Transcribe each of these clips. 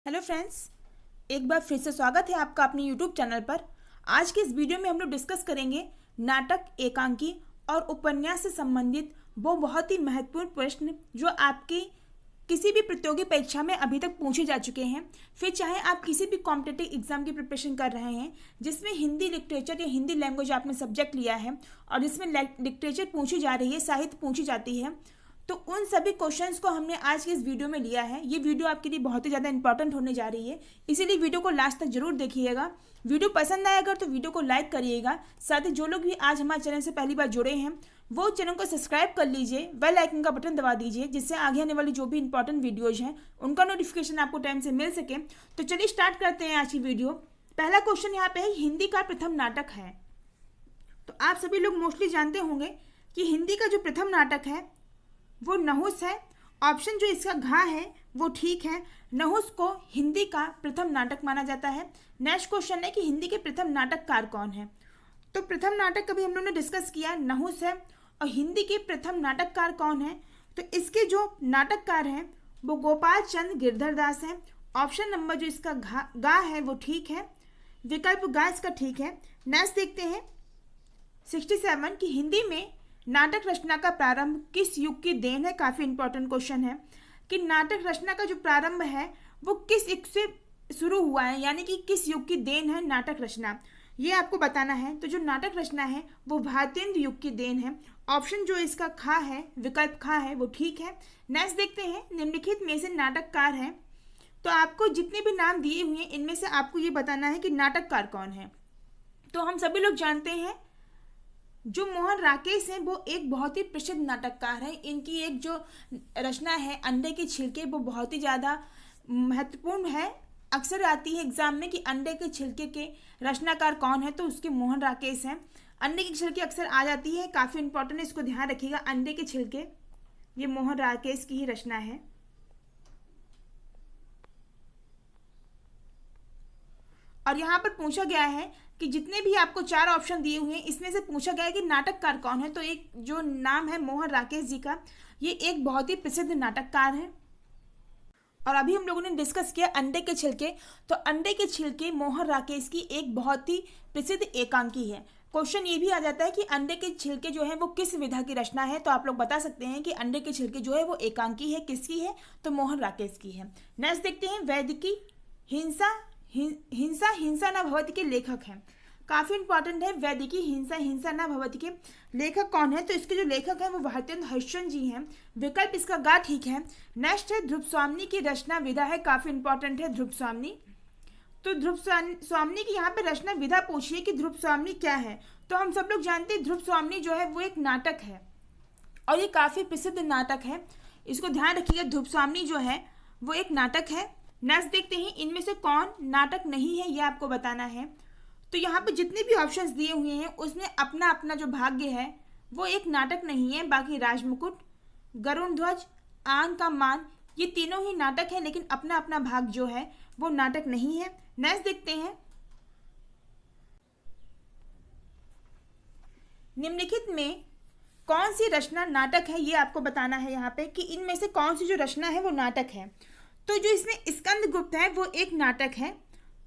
Hello friends, एक बार फिर से स्वागत है आपका अपने यूट्यूब चैनल पर। आज के इस वीडियो में हम लोग डिस्कस करेंगे नाटक, एकांकी और उपन्यास से संबंधित वो बहुत ही महत्वपूर्ण प्रश्न जो आपकी किसी भी प्रतियोगी परीक्षा में अभी तक पूछे जा चुके हैं। फिर चाहे आप किसी भी कॉम्पिटिटिव एग्जाम की प्रिपरेशन कर रहे हैं जिसमें हिंदी लिटरेचर या हिंदी लैंग्वेज आपने सब्जेक्ट लिया है और जिसमें लिटरेचर पूछी जा रही है, साहित्य पूछी जाती है, तो उन सभी क्वेश्चंस को हमने आज की इस वीडियो में लिया है। ये वीडियो आपके लिए बहुत ही ज़्यादा इंपॉर्टेंट होने जा रही है, इसीलिए वीडियो को लास्ट तक जरूर देखिएगा। वीडियो पसंद आया अगर तो वीडियो को लाइक करिएगा। साथ ही जो लोग भी आज हमारे चैनल से पहली बार जुड़े हैं वो चैनल को सब्सक्राइब कर लीजिए, बेल आइकन का बटन दबा दीजिए, जिससे आगे आने वाली जो भी इंपॉर्टेंट वीडियोज हैं उनका नोटिफिकेशन आपको टाइम से मिल सके। तो चलिए स्टार्ट करते हैं आज की वीडियो। पहला क्वेश्चन यहाँ पे है, हिंदी का प्रथम नाटक है। तो आप सभी लोग मोस्टली जानते होंगे कि हिंदी का जो प्रथम नाटक है वो नहुस है। ऑप्शन जो इसका घा है वो ठीक है। नहुस को हिंदी का प्रथम नाटक माना जाता है। नेक्स्ट क्वेश्चन है कि हिंदी के प्रथम नाटककार कौन है। तो प्रथम नाटक कभी हम लोगों ने डिस्कस किया, नहुस है। और हिंदी के प्रथम नाटककार कौन है, तो इसके जो नाटककार हैं वो गोपाल चंद गिरधर दास हैं। ऑप्शन नंबर जो इसका गा है वो ठीक है। विकल्प गा इसका ठीक है। नेक्स्ट देखते हैं 67 की हिंदी में नाटक रचना का प्रारंभ किस युग की देन है। काफी इंपॉर्टेंट क्वेश्चन है कि नाटक रचना का जो प्रारंभ है वो किस युग से शुरू हुआ है, यानी कि किस युग की देन है नाटक रचना, ये आपको बताना है। तो जो नाटक रचना है वो भारतेंद्र युग की देन है। ऑप्शन जो इसका खा है, विकल्प खा है, वो ठीक है। नेक्स्ट देखते हैं, निम्नलिखित में से नाटककार हैं। तो आपको जितने भी नाम दिए हुए हैं इनमें से आपको ये बताना है कि नाटककार कौन है। तो हम सभी लोग जानते हैं जो मोहन राकेश हैं वो एक बहुत ही प्रसिद्ध नाटककार हैं। इनकी एक जो रचना है अंडे के छिलके वो बहुत ही ज़्यादा महत्वपूर्ण है। अक्सर आती है एग्जाम में कि अंडे के छिलके के रचनाकार कौन है, तो उसके मोहन राकेश हैं। अंडे के छिलके अक्सर आ जाती है, काफ़ी इंपॉर्टेंट है, इसको ध्यान रखिएगा। अंडे के छिलके ये मोहन राकेश की ही रचना है। और यहाँ पर पूछा गया है कि जितने भी आपको 4 ऑप्शन दिए हुए हैं इसमें से पूछा गया है कि नाटककार कौन है। तो एक जो नाम है मोहन राकेश जी का, ये एक बहुत ही प्रसिद्ध नाटककार है। और अभी हम लोगों ने डिस्कस किया अंडे के छिलके। तो अंडे के छिलके मोहन राकेश की एक बहुत ही प्रसिद्ध एकांकी है। क्वेश्चन ये भी आ जाता है कि अंडे के छिलके जो है वो किस विधा की रचना है, तो आप लोग बता सकते हैं कि अंडे के छिलके जो है वो एकांकी है, किसकी है, तो मोहन राकेश की है। नेक्स्ट देखते हैं, वैदिकी हिंसा हिंसा हिंसा न भवति के लेखक हैं। काफी इंपॉर्टेंट है, वैदिकी हिंसा हिंसा न भवति के लेखक कौन है, तो इसके जो लेखक हैं वो भारतेंद्र हरिश्चंद्र जी हैं। विकल्प इसका गा ठीक है। नेक्स्ट है, ध्रुव स्वामी की रचना विधा है। काफी इंपॉर्टेंट है ध्रुव स्वामी। तो ध्रुव स्वामी की यहाँ पे रचना विधा पूछिए कि ध्रुव स्वामी क्या है। तो हम सब लोग जानते हैं ध्रुव स्वामी जो है वो एक नाटक है और ये काफी प्रसिद्ध नाटक है, इसको ध्यान रखिएगा। ध्रुव स्वामी जो है वो एक नाटक है। नेक्स्ट देखते हैं, इनमें से कौन नाटक नहीं है, ये आपको बताना है। तो यहाँ पे जितने भी ऑप्शंस दिए हुए हैं उसमें अपना अपना जो भाग्य है वो एक नाटक नहीं है। बाकी राजमुकुट, गरुण ध्वज, आन का मान, ये तीनों ही नाटक है, लेकिन अपना अपना भाग जो है वो नाटक नहीं है। नेक्स्ट देखते हैं, निम्नलिखित में कौन सी रचना नाटक है, ये आपको बताना है यहाँ पे कि इनमें से कौन सी जो रचना है वो नाटक है। तो जो इसमें स्कंद गुप्त है वो एक नाटक है।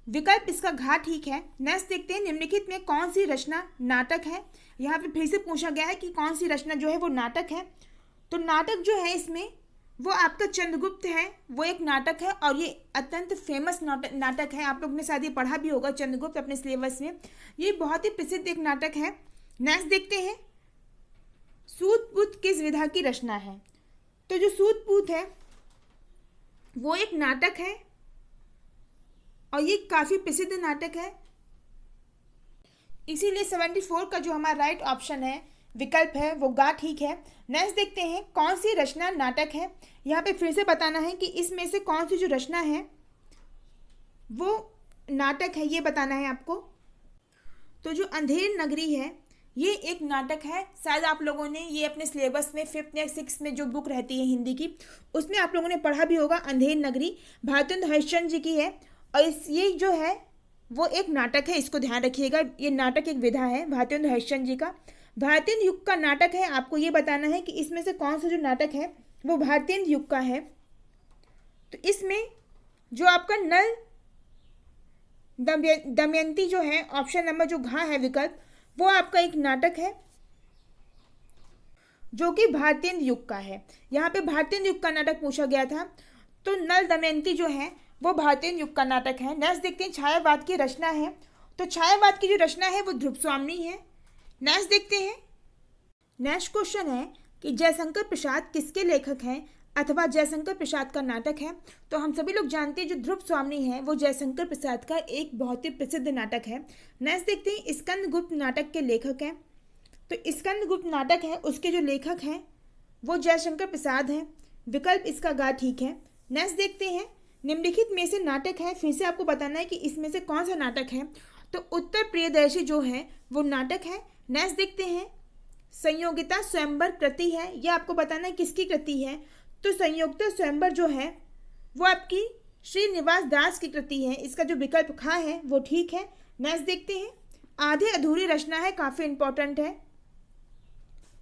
विकल्प इसका घा ठीक है। नेक्स्ट देखते हैं, निम्नलिखित में कौन सी रचना नाटक है। यहाँ पे फिर से पूछा गया है कि कौन सी रचना जो है वो नाटक है। तो नाटक जो है इसमें वो आपका चंद्रगुप्त है, वो एक नाटक है और ये अत्यंत फेमस नाटक है। आप लोग ने शायद ये पढ़ा भी होगा चंद्रगुप्त अपने सिलेबस में। ये बहुत ही प्रसिद्ध एक नाटक है। नेक्स्ट देखते हैं, सूतपूत किस विधा की रचना है। तो जो सूतपूत है वो एक नाटक है और ये काफी प्रसिद्ध नाटक है, इसीलिए 74 का जो हमारा राइट ऑप्शन है, विकल्प है, वो गा ठीक है। नेक्स्ट देखते हैं, कौन सी रचना नाटक है। यहाँ पे फिर से बताना है कि इसमें से कौन सी जो रचना है वो नाटक है, ये बताना है आपको। तो जो अंधेर नगरी है ये एक नाटक है। शायद आप लोगों ने ये अपने सिलेबस में 5th या 6th में जो बुक रहती है हिंदी की उसमें आप लोगों ने पढ़ा भी होगा। अंधेर नगरी भारतेंद्र हरिश्चंद्र जी की है और ये जो है वो एक नाटक है, इसको ध्यान रखिएगा। ये नाटक एक विधा है भारतेंद्र हरिश्चंद्र जी का। भारतेंद्र युग का नाटक है, आपको ये बताना है कि इसमें से कौन सा जो नाटक है वो भारतेंद्र युग का है। तो इसमें जो आपका नल दमयंती जो है, ऑप्शन नंबर जो घ है विकल्प, वो आपका एक नाटक है जो कि भारतेंदु युग का है। यहाँ पे भारतेंदु युग का नाटक पूछा गया था, तो नल दमयंती जो है वो भारतेंदु युग का नाटक है। नेक्स्ट देखते हैं छायावाद की रचना है, तो छायावाद की जो रचना है वो ध्रुव स्वामी है। नेक्स्ट देखते हैं, नेक्स्ट क्वेश्चन है कि जयशंकर प्रसाद किसके लेखक हैं अथवा जयशंकर प्रसाद का नाटक है। तो हम सभी लोग जानते हैं जो ध्रुव स्वामी है वो जयशंकर प्रसाद का एक बहुत ही प्रसिद्ध नाटक है। नेक्स्ट देखते हैं स्कंदगुप्त नाटक के लेखक हैं, तो स्कंदगुप्त नाटक है उसके जो लेखक हैं वो जयशंकर प्रसाद हैं, विकल्प इसका गा ठीक है। नेक्स्ट देखते हैं निम्नलिखित में से नाटक है, फिर से आपको बताना है कि इसमें से कौन सा नाटक है, तो उत्तर प्रियदर्शी जो है वो नाटक है। नेक्स्ट देखते हैं संयोगिता स्वयंवर कृति है, ये आपको बताना है किसकी कृति है, तो संयोगिता स्वयंवर जो है वो आपकी श्रीनिवास दास की कृति है, इसका जो विकल्प खा है वो ठीक है। नेक्स्ट देखते हैं आधे अधूरी रचना है, काफ़ी इंपॉर्टेंट है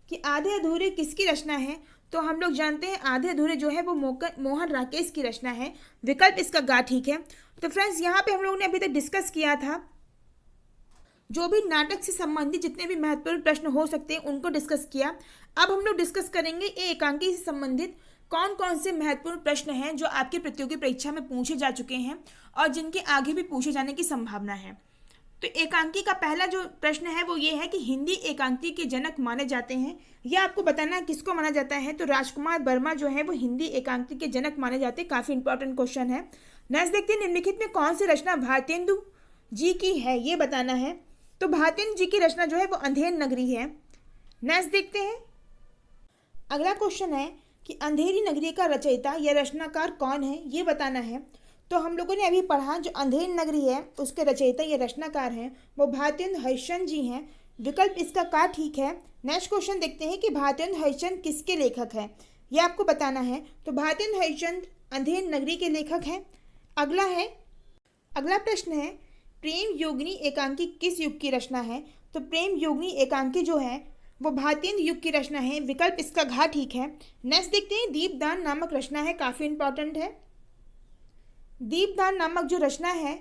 कि आधे अधूरे किसकी रचना है, तो हम लोग जानते हैं आधे अधूरे जो है वो मोहन राकेश की रचना है, विकल्प इसका गा ठीक है। तो फ्रेंड्स यहाँ पे हम लोगों ने अभी तक डिस्कस किया था जो भी नाटक से संबंधित जितने भी महत्वपूर्ण प्रश्न हो सकते हैं उनको डिस्कस किया। अब हम लोग डिस्कस करेंगे एकांकी से संबंधित कौन कौन से महत्वपूर्ण प्रश्न हैं जो आपकी प्रतियोगी परीक्षा में पूछे जा चुके हैं और जिनके आगे भी पूछे जाने की संभावना है। तो एकांकी का पहला जो प्रश्न है वो ये है कि हिंदी एकांकी के जनक माने जाते हैं, यह आपको बताना है किसको माना जाता है, तो राजकुमार वर्मा जो है वो हिंदी एकांकी के जनक माने जाते हैं, काफ़ी इंपॉर्टेंट क्वेश्चन है। नेक्स्ट देखते हैं निम्नलिखित में कौन सी रचना भारतेंदु जी की है, ये बताना है, तो भारतेंदु जी की रचना जो है वो अंधेर नगरी है। नेक्स्ट देखते हैं अगला क्वेश्चन है कि अंधेरी नगरी का रचयिता या रचनाकार कौन है, ये बताना है। तो हम लोगों ने अभी पढ़ा जो अंधेर नगरी है उसके रचयिता या रचनाकार हैं वो भारतेंदु हरिश्चंद्र जी हैं, विकल्प इसका का ठीक है। नेक्स्ट क्वेश्चन देखते हैं कि भारतेंदु हरिश्चंद्र किसके लेखक हैं, ये आपको बताना है, तो भारतेंदु हरिश्चंद्र अंधेर नगरी के लेखक हैं। अगला प्रश्न है प्रेम योगिनी एकांकी किस युग की रचना है, तो प्रेम योगिनी एकांकी जो है वो भारतेंदु युग की रचना है, विकल्प इसका घा ठीक है। नेक्स्ट देखते हैं दीपदान नामक रचना है, काफ़ी इंपॉर्टेंट है। दीपदान नामक जो रचना है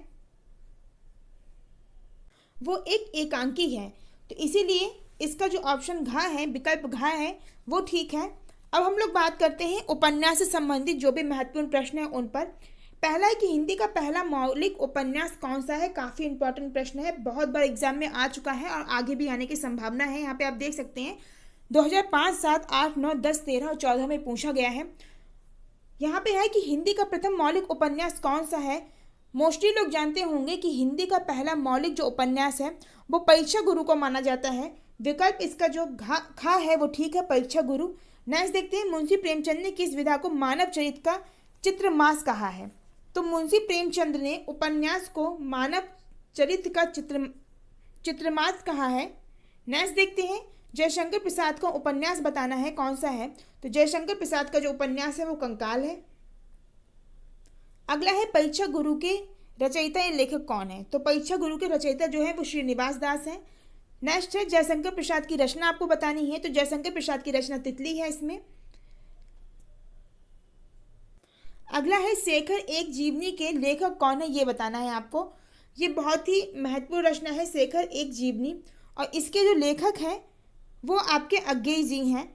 वो एक एकांकी है, तो इसीलिए इसका जो ऑप्शन घा है, विकल्प घा है, वो ठीक है। अब हम लोग बात करते हैं उपन्यास से संबंधित जो भी महत्वपूर्ण प्रश्न है उन पर। पहला है कि हिंदी का पहला मौलिक उपन्यास कौन सा है, काफ़ी इंपॉर्टेंट प्रश्न है, बहुत बार एग्जाम में आ चुका है और आगे भी आने की संभावना है। यहाँ पे आप देख सकते हैं 2005, 7, 8, 9, 10, 13 और 14 में पूछा गया है। यहाँ पे है कि हिंदी का प्रथम मौलिक उपन्यास कौन सा है। मोस्टली लोग जानते होंगे कि हिंदी का पहला मौलिक जो उपन्यास है वो परीक्षा गुरु को माना जाता है, विकल्प इसका जो खा है वो ठीक है, परीक्षा गुरु। नेक्स्ट देखते हैं मुंशी प्रेमचंद ने किस विधा को मानव चरित्र का चित्रमास कहा है, तो मुंशी प्रेमचंद ने उपन्यास को मानव चरित्र का चित्रमास कहा है। नेक्स्ट देखते हैं जयशंकर प्रसाद का उपन्यास बताना है कौन सा है, तो जयशंकर प्रसाद का जो उपन्यास है वो कंकाल है। अगला है परीक्षा गुरु के रचयिता या लेखक कौन है, तो परीक्षा गुरु के रचयिता जो है वो श्रीनिवास दास है। नेक्स्ट है जयशंकर प्रसाद की रचना आपको बतानी है, तो जयशंकर प्रसाद की रचना तितली है इसमें। अगला है शेखर एक जीवनी के लेखक कौन है, ये बताना है आपको। ये बहुत ही महत्वपूर्ण रचना है शेखर एक जीवनी, और इसके जो लेखक हैं वो आपके अज्ञेय जी हैं,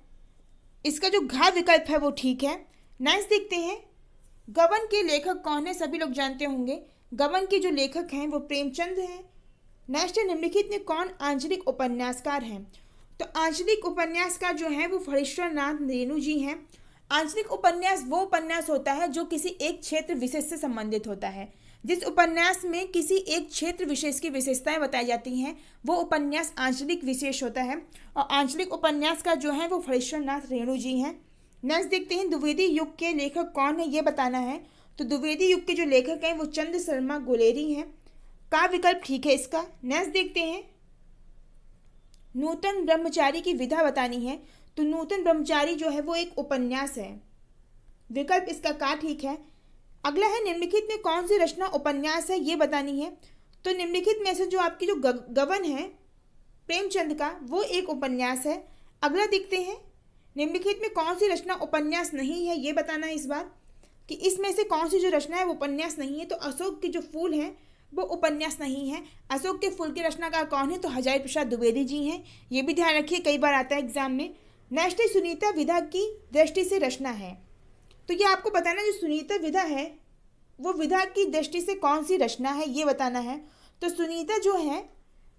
इसका जो घा विकल्प है वो ठीक है। नेक्स्ट देखते हैं गबन के लेखक कौन है, सभी लोग जानते होंगे गबन के जो लेखक हैं वो प्रेमचंद हैं। नेक्स्ट है निम्नलिखित में कौन आंचलिक उपन्यासकार हैं, तो आंचलिक उपन्यासकार जो है वो फणीश्वर नाथ रेणु जी हैं। आंचलिक उपन्यास वो उपन्यास होता है जो किसी एक क्षेत्र विशेष से संबंधित होता है। जिस उपन्यास में किसी एक क्षेत्र विशेष की विशेषताएं बताई जाती हैं वो उपन्यास आंचलिक विशेष होता है, और आंचलिक उपन्यास का जो है वो फणीश्वर नाथ रेणु जी हैं। नेक्स्ट देखते हैं द्विवेदी युग के लेखक कौन है, ये बताना है, तो द्विवेदी युग के जो लेखक हैं वो चंद्र शर्मा गुलेरी हैं, का विकल्प ठीक है इसका। नेक्स्ट देखते हैं नूतन ब्रह्मचारी की विधा बतानी है, तो नूतन ब्रह्मचारी जो है वो एक उपन्यास है, विकल्प इसका का ठीक है। अगला है निम्नलिखित में कौन सी रचना उपन्यास है, ये बतानी है, तो निम्नलिखित में से जो आपकी जो गबन है प्रेमचंद का वो एक उपन्यास है। अगला देखते हैं निम्नलिखित में कौन सी रचना उपन्यास नहीं है, ये बताना है इस बार, कि इसमें से कौन सी जो रचना है वो उपन्यास नहीं है। तो अशोक के जो फूल हैं वो उपन्यास नहीं है। अशोक के फूल के रचनाकार कौन है? तो हजारी प्रसाद द्विवेदी जी हैं। ये भी ध्यान रखिए, कई बार आता है एग्जाम में। नेक्स्ट है सुनीता विधा की दृष्टि से रचना है। तो ये आपको बताना, जो सुनीता विधा है वो विधा की दृष्टि से कौन सी रचना है ये बताना है। तो सुनीता जो है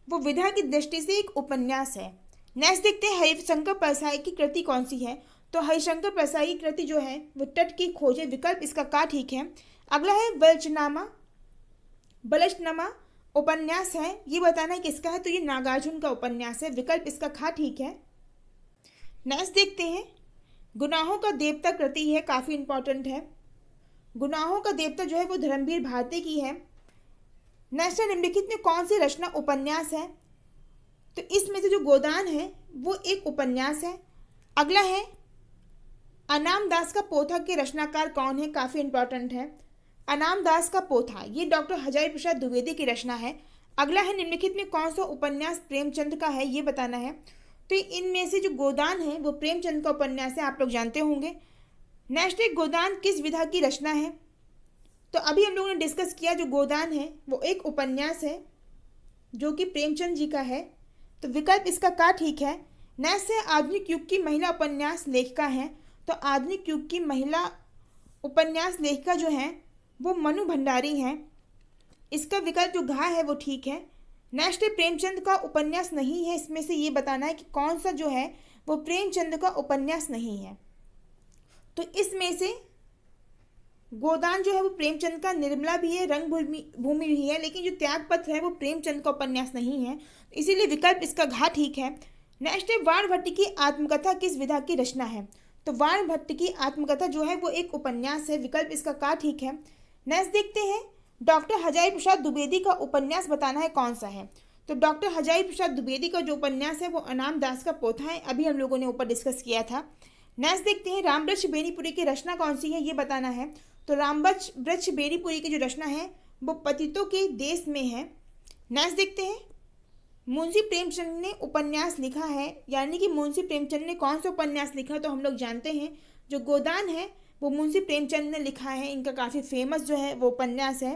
वो विधा की दृष्टि से एक उपन्यास है। नेक्स्ट देखते हैं हरिशंकर परसाई की कृति कौन सी है। तो हरिशंकर परसाई की कृति जो है वो तट की खोज है। विकल्प इसका का ठीक है। अगला है बलचनामा उपन्यास है, ये बताना है किसका है। तो ये नागार्जुन का उपन्यास है। विकल्प इसका खा ठीक है। नेक्स्ट देखते हैं गुनाहों का देवता कृति है, काफ़ी इंपॉर्टेंट है। गुनाहों का देवता जो है वो धर्मवीर भारती की है। नेक्स्ट है निम्नलिखित में कौन सी रचना उपन्यास है। तो इसमें से जो गोदान है वो एक उपन्यास है। अगला है अनाम दास का पोथा के रचनाकार कौन है, काफ़ी इंपॉर्टेंट है। अनाम दास का पोथा ये डॉक्टर हजारी प्रसाद द्विवेदी की रचना है। अगला है निम्नलिखित में कौन सा उपन्यास प्रेमचंद का है, ये बताना है। तो इनमें से जो गोदान है वो प्रेमचंद का उपन्यास है, आप लोग जानते होंगे। नेक्स्ट है गोदान किस विधा की रचना है। तो अभी हम लोगों ने डिस्कस किया जो गोदान है वो एक उपन्यास है जो कि प्रेमचंद जी का है। तो विकल्प इसका का ठीक है। नेक्स्ट है आधुनिक युग की महिला उपन्यास लेखिका है। तो आधुनिक युग की महिला उपन्यास लेखिका जो है वो मनु भंडारी हैं। इसका विकल्प जो घा है वो ठीक है। नेक्स्ट है प्रेमचंद का उपन्यास नहीं है। इसमें से ये बताना है कि कौन सा जो है वो प्रेमचंद का उपन्यास नहीं है। तो इसमें से गोदान जो है वो प्रेमचंद का निर्मला भी है, रंगभूमि भी है, लेकिन जो त्यागपत्र है वो प्रेमचंद का उपन्यास नहीं है। इसीलिए विकल्प इसका घा ठीक है। नेक्स्ट है वाणभट्ट की आत्मकथा किस विधा की रचना है। तो वाणभट्ट की आत्मकथा जो है वो एक उपन्यास है। विकल्प इसका का ठीक है। नेक्स्ट देखते हैं डॉक्टर हजारी प्रसाद द्विवेदी का उपन्यास बताना है कौन सा है। तो डॉक्टर हजारी प्रसाद द्विवेदी का जो उपन्यास है वो अनाम दास का पोथा है, अभी हम लोगों ने ऊपर डिस्कस किया था। नेक्स्ट देखते हैं रामवृक्ष बेनीपुरी की रचना कौन सी है, ये बताना है। तो रामवृक्ष बेनीपुरी की जो रचना है वो पतितों के देश में है। नेक्स्ट देखते हैं मुंशी प्रेमचंद ने उपन्यास लिखा है, यानी कि मुंशी प्रेमचंद ने कौन सा उपन्यास लिखा। तो हम लोग जानते हैं जो गोदान है वो मुंशी प्रेमचंद ने लिखा है। इनका काफ़ी फेमस जो है वो उपन्यास है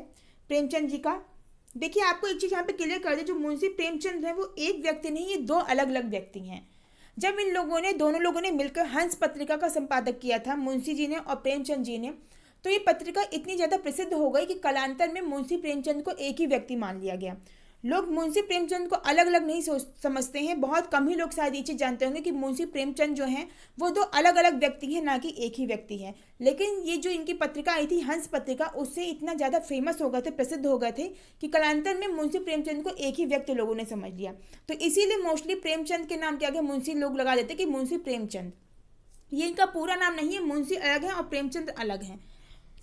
प्रेमचंद जी का। देखिए आपको एक चीज़ यहाँ पे क्लियर कर दे, जो मुंशी प्रेमचंद है वो एक व्यक्ति नहीं, ये दो अलग अलग व्यक्ति हैं। जब दोनों लोगों ने मिलकर हंस पत्रिका का संपादक किया था, मुंशी जी ने और प्रेमचंद जी ने, तो ये पत्रिका इतनी ज़्यादा प्रसिद्ध हो गई कि कालांतर में मुंशी प्रेमचंद को एक ही व्यक्ति मान लिया गया। लोग मुंशी प्रेमचंद को अलग अलग नहीं समझते हैं। बहुत कम ही लोग शायद ये चीज़ जानते होंगे कि मुंशी प्रेमचंद जो हैं वो दो अलग अलग व्यक्ति हैं, ना कि एक ही व्यक्ति है। लेकिन ये जो इनकी पत्रिका आई थी हंस पत्रिका, उससे इतना ज़्यादा फेमस हो गए थे, प्रसिद्ध हो गए थे कि कालांतर में मुंशी प्रेमचंद को एक ही व्यक्ति लोगों ने समझ लिया। तो इसीलिए मोस्टली प्रेमचंद के नाम के आगे मुंशी लोग लगा देते कि मुंशी प्रेमचंद। ये इनका पूरा नाम नहीं है, मुंशी अलग है और प्रेमचंद अलग है।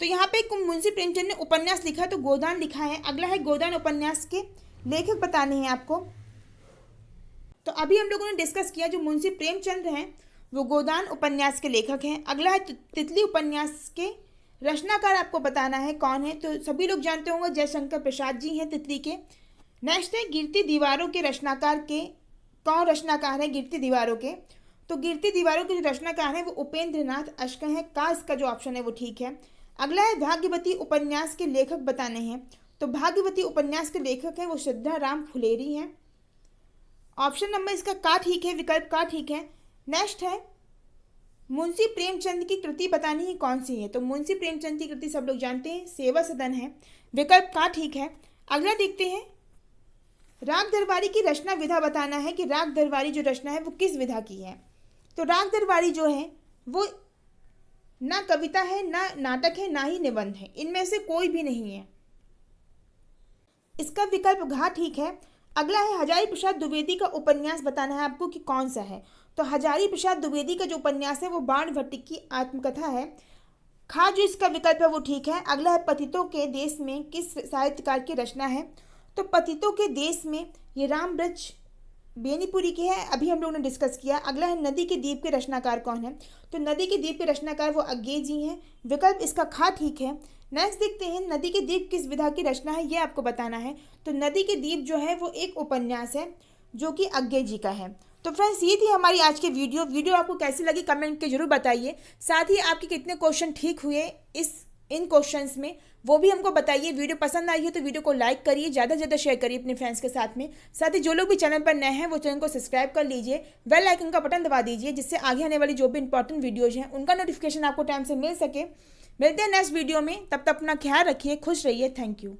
तो यहाँ पे मुंशी प्रेमचंद ने उपन्यास लिखा है तो गोदान लिखा है। अगला है गोदान उपन्यास के लेखक बताने हैं आपको। तो अभी हम लोगों ने डिस्कस किया जो मुंशी प्रेमचंद हैं वो गोदान उपन्यास के लेखक हैं। अगला है तितली उपन्यास के रचनाकार आपको बताना है कौन है। तो सभी लोग जानते होंगे जयशंकर प्रसाद जी हैं तितली के। नेक्स्ट है गिरती दीवारों के रचनाकार के कौन रचनाकार है गिरती दीवारों के। तो गिरती दीवारों के जो रचनाकार हैं वो उपेंद्र नाथ अश्क हैं। का इसका जो ऑप्शन है वो ठीक है। अगला है भाग्यवती उपन्यास के लेखक बताने हैं। तो भाग्यवती उपन्यास के लेखक हैं वो श्रद्धा राम फुलेरी हैं। ऑप्शन नंबर इसका का ठीक है, विकल्प का ठीक है। नेक्स्ट है मुंशी प्रेमचंद की कृति बतानी है कौन सी है। तो मुंशी प्रेमचंद की कृति सब लोग जानते हैं सेवा सदन है। विकल्प का ठीक है। अगला देखते हैं राग दरबारी की रचना विधा बताना है कि राग दरबारी जो रचना है वो किस विधा की है। तो राग दरबारी जो है वो ना कविता है, ना नाटक है, ना ही निबंध है, इनमें से कोई भी नहीं है। इसका विकल्प घा ठीक है। अगला है हजारी प्रसाद द्विवेदी का उपन्यास बताना है आपको कि कौन सा है। तो हजारी प्रसाद द्विवेदी का जो उपन्यास है वो बाणभट्ट की आत्मकथा है। खा जो इसका विकल्प है वो ठीक है। अगला है पतितों के देश में किस साहित्यकार की रचना है। तो पतितों के देश में ये रामवृक्ष बेनीपुरी की है, अभी हम लोगों ने डिस्कस किया। अगला है नदी के द्वीप के रचनाकार कौन है। तो नदी के द्वीप के रचनाकार वो अज्ञे जी हैं। विकल्प इसका खा ठीक है। नेक्स्ट देखते हैं नदी के द्वीप किस विधा की रचना है, ये आपको बताना है। तो नदी के द्वीप जो है वो एक उपन्यास है जो कि अज्ञे जी का है। तो फ्रेंड्स ये थी हमारी आज की वीडियो आपको कैसी लगी कमेंट के जरूर बताइए। साथ ही आपके कितने क्वेश्चन ठीक हुए इस इन क्वेश्चंस में, वो भी हमको बताइए। वीडियो पसंद आई है तो वीडियो को लाइक करिए, ज़्यादा से ज़्यादा शेयर करिए अपने फ्रेंड्स के साथ में। साथ ही जो लोग भी चैनल पर नए हैं वो चैनल को सब्सक्राइब कर लीजिए, बेल आइकन का बटन दबा दीजिए, जिससे आगे आने वाली जो भी इंपॉर्टेंट वीडियोज हैं उनका नोटिफिकेशन आपको टाइम से मिल सके। मिलते हैं नेक्स्ट वीडियो में, तब तक अपना ख्याल रखिए, खुश रहिए। Thank you.